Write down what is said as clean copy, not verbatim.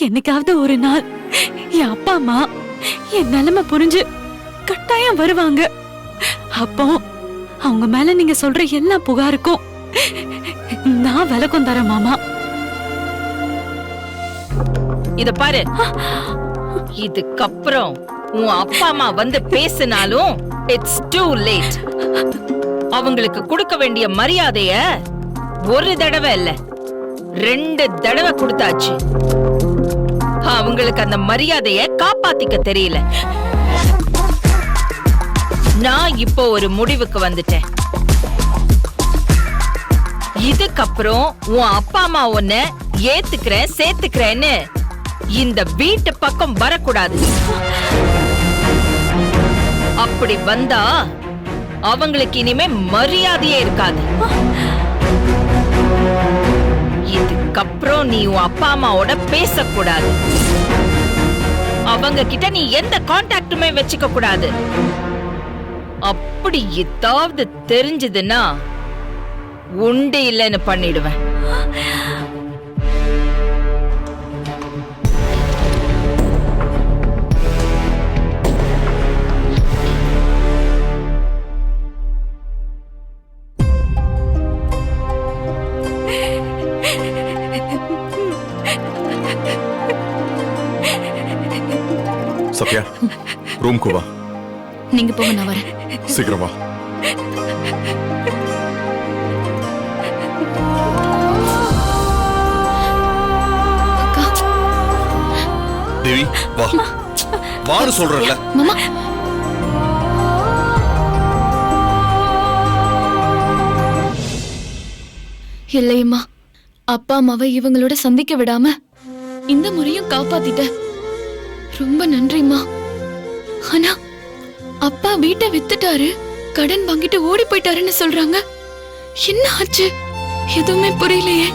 என்னைக்காவது ஒரு நாள் என் அப்பா அம்மா என் நிலைமை புரிஞ்சு கட்டாயம் வருவாங்க. அப்போ அவங்க மேல நீங்க சொல்ற எல்லா புகாருக்கும் நான் விளக்கம் தரேன் மாமா. இத பாரு, இதுக்கப்புறம் உன் அப்பா அம்மா வந்து பேசினாலும் இட்ஸ் டூ லேட். அவங்களுக்கு கொடுக்க வேண்டிய மரியாதைய ஒரு தடவை இல்ல 2 தடவை கொடுத்தாச்சு. அவங்களுக்கு அந்த மரியாதைய காப்பாத்திக்க தெரியல. நான் இப்போ ஒரு முடிவுக்கு வந்துட்டேன். இதுக்கப்புறம் உன் அப்பா அம்மா உன்ன ஏத்துக்கிறேன் சேர்த்துக்கிறேன்னு இந்த வீட்டு பக்கம் வரக்கூடாது. அப்படி வந்தா அவங்களுக்கு இனிமே மரியாதையே இருக்காது. இதுக்கப்புறம் நீ உன் அப்பா அம்மாவோட பேசக்கூடாது. அவங்க கிட்ட நீ எந்த கான்டாக்டுமே வச்சுக்க கூடாது. அப்படி ஏதாவது தெரிஞ்சதுன்னா உண்டு இல்லைன்னு பண்ணிடுவேன். சத்யா, ரூம்க்கு வா. நீங்க போங்க, நான் வரேன். சீக்கிரம் வா. தேவி வா, வான்னு சொல்றல. மாமா, இல்லையம்மா, அப்பா அம்மாவை இவங்களோட சந்திக்க விடாம இந்த முறையும் காப்பாத்திட்ட. ரொம்ப நன்றிம்மா. ஆனா அப்பா வீட்டை வித்துட்டாரு, கடன் வாங்கிட்டு ஓடி போயிட்டாருன்னு சொல்றாங்க. என்ன ஆச்சு? எதுவுமே புரியலையே.